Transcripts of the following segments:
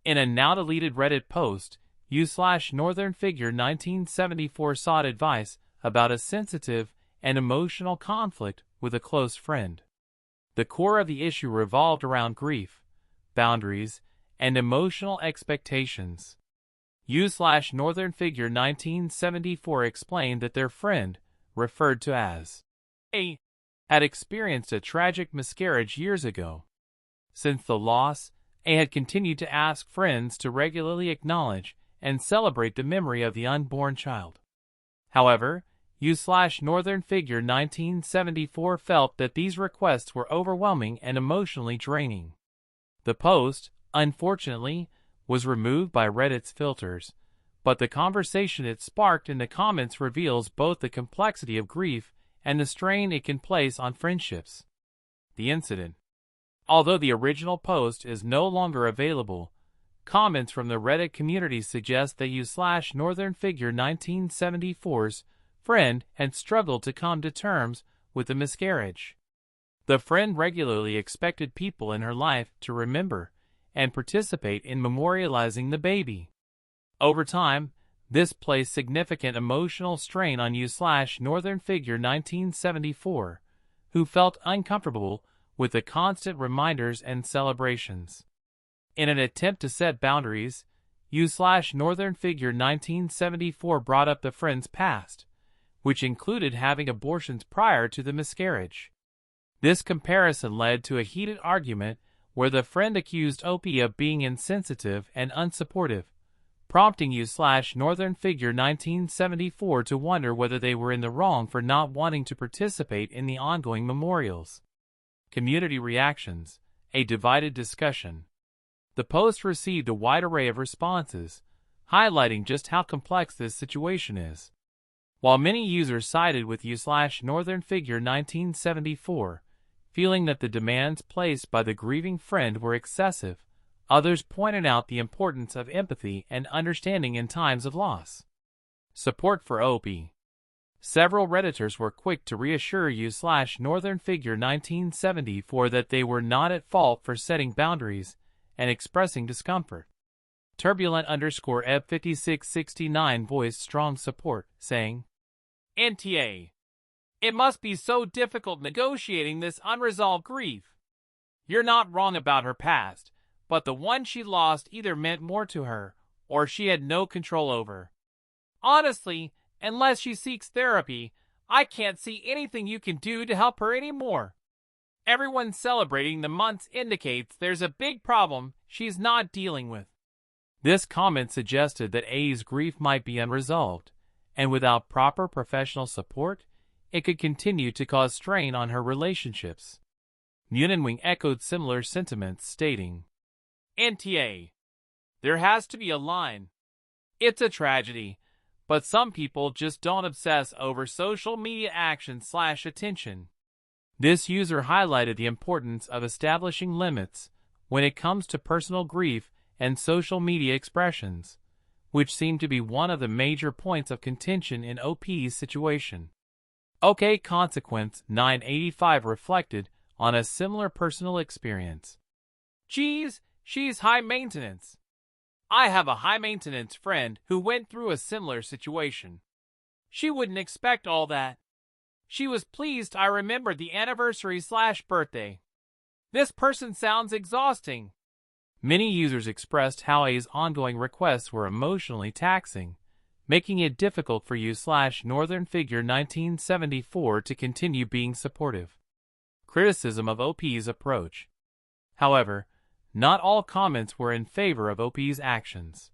In a now-deleted Reddit post, u/Northern Figure 1974 sought advice about a sensitive and emotional conflict with a close friend. The core of the issue revolved around grief, boundaries, and emotional expectations. U/Northern Figure 1974 explained that their friend, referred to as A, had experienced a tragic miscarriage years ago. Since the loss, A had continued to ask friends to regularly acknowledge and celebrate the memory of the unborn child. However, u/Northern Figure 1974 felt that these requests were overwhelming and emotionally draining. The post, unfortunately, was removed by Reddit's filters, but the conversation it sparked in the comments reveals both the complexity of grief and the strain it can place on friendships. The incident. Although the original post is no longer available, comments from the Reddit community suggest that u/Northern Figure 1974's friend had struggled to come to terms with the miscarriage. The friend regularly expected people in her life to remember and participate in memorializing the baby. Over time, this placed significant emotional strain on u/Northern Figure 1974, who felt uncomfortable with the constant reminders and celebrations. In an attempt to set boundaries, u/Northern Figure 1974 brought up the friend's past, which included having abortions prior to the miscarriage. This comparison led to a heated argument where the friend accused OP of being insensitive and unsupportive, prompting u/Northern Figure 1974 to wonder whether they were in the wrong for not wanting to participate in the ongoing memorials. Community reactions, a divided discussion. The post received a wide array of responses, highlighting just how complex this situation is. While many users sided with u/Northern Figure 1974, feeling that the demands placed by the grieving friend were excessive, others pointed out the importance of empathy and understanding in times of loss. Support for OP. Several Redditors were quick to reassure u/Northern Figure 1974 that they were not at fault for setting boundaries and expressing discomfort. Turbulent_Eb5669 voiced strong support, saying, "NTA. It must be so difficult negotiating this unresolved grief. You're not wrong about her past, but the one she lost either meant more to her or she had no control over. Honestly, unless she seeks therapy, I can't see anything you can do to help her anymore. Everyone celebrating the months indicates there's a big problem she's not dealing with." This comment suggested that A's grief might be unresolved, and without proper professional support, it could continue to cause strain on her relationships. Munenwing echoed similar sentiments, stating, "NTA. There has to be a line. It's a tragedy, but some people just don't obsess over social media action/attention." This user highlighted the importance of establishing limits when it comes to personal grief and social media expressions, which seemed to be one of the major points of contention in OP's situation. OK Consequence 985 reflected on a similar personal experience. "Geez, she's high maintenance. I have a high-maintenance friend who went through a similar situation. She wouldn't expect all that. She was pleased I remembered the anniversary/birthday. This person sounds exhausting." Many users expressed how A's ongoing requests were emotionally taxing, making it difficult for u/Northern Figure 1974 to continue being supportive. Criticism of OP's approach. However, not all comments were in favor of OP's actions.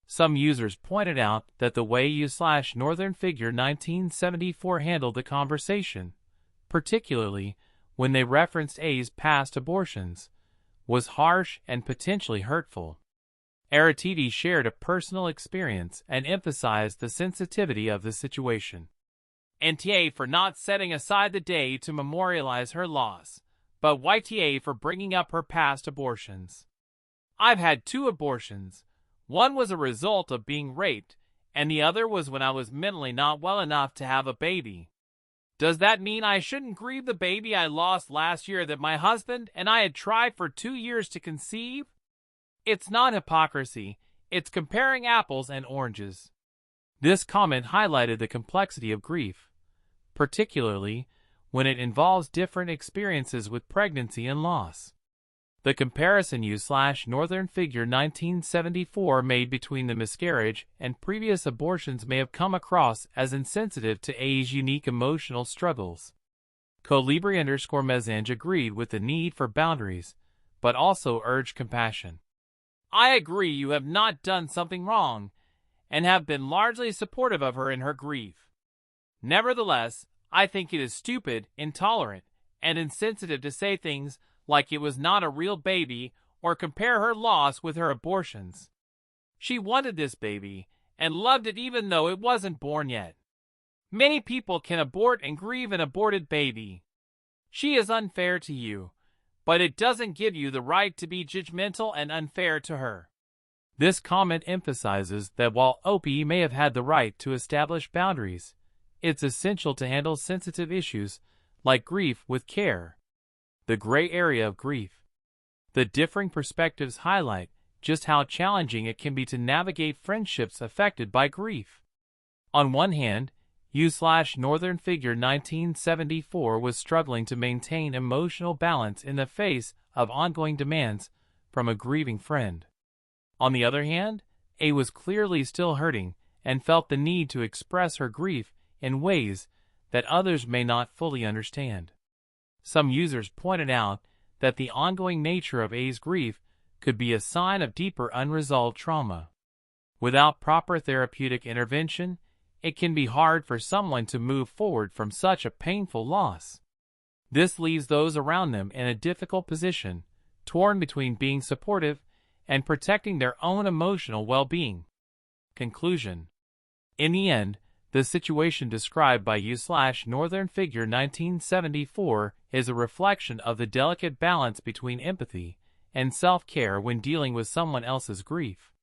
Some users pointed out that the way u/Northern Figure 1974 handled the conversation, particularly when they referenced A's past abortions, was harsh and potentially hurtful. Aratiti shared a personal experience and emphasized the sensitivity of the situation. "NTA for not setting aside the day to memorialize her loss, but YTA for bringing up her past abortions. I've had 2 abortions. One was a result of being raped, and the other was when I was mentally not well enough to have a baby. Does that mean I shouldn't grieve the baby I lost last year that my husband and I had tried for 2 years to conceive? It's not hypocrisy, it's comparing apples and oranges. This comment highlighted the complexity of grief, particularly when it involves different experiences with pregnancy and loss. The comparison U/Northern Figure 1974 made between the miscarriage and previous abortions may have come across as insensitive to A's unique emotional struggles. Colibri_Mesange agreed with the need for boundaries, but also urged compassion. I agree you have not done something wrong, and have been largely supportive of her in her grief. Nevertheless, I think it is stupid, intolerant, and insensitive to say things like it was not a real baby or compare her loss with her abortions. She wanted this baby and loved it even though it wasn't born yet. Many people can abort and grieve an aborted baby. She is unfair to you, but it doesn't give you the right to be judgmental and unfair to her. This comment emphasizes that while Opie may have had the right to establish boundaries, it's essential to handle sensitive issues like grief with care. The gray area of grief. The differing perspectives highlight just how challenging it can be to navigate friendships affected by grief. On one hand, U/Northern Figure 1974 was struggling to maintain emotional balance in the face of ongoing demands from a grieving friend. On the other hand, A was clearly still hurting and felt the need to express her grief in ways that others may not fully understand. Some users pointed out that the ongoing nature of A's grief could be a sign of deeper unresolved trauma. Without proper therapeutic intervention, it can be hard for someone to move forward from such a painful loss. This leaves those around them in a difficult position, torn between being supportive and protecting their own emotional well-being. Conclusion. In the end, the situation described by U/Northern Figure 1974 is a reflection of the delicate balance between empathy and self-care when dealing with someone else's grief.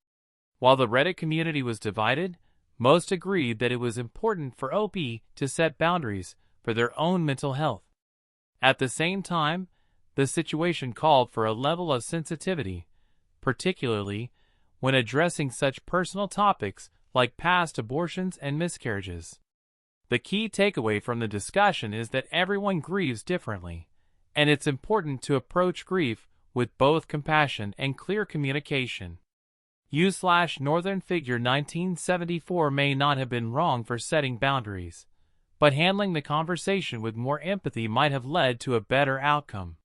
While the Reddit community was divided, most agreed that it was important for OP to set boundaries for their own mental health. At the same time, the situation called for a level of sensitivity, particularly when addressing such personal topics like past abortions and miscarriages. The key takeaway from the discussion is that everyone grieves differently, and it's important to approach grief with both compassion and clear communication. U/Northern Figure 1974 may not have been wrong for setting boundaries, but handling the conversation with more empathy might have led to a better outcome.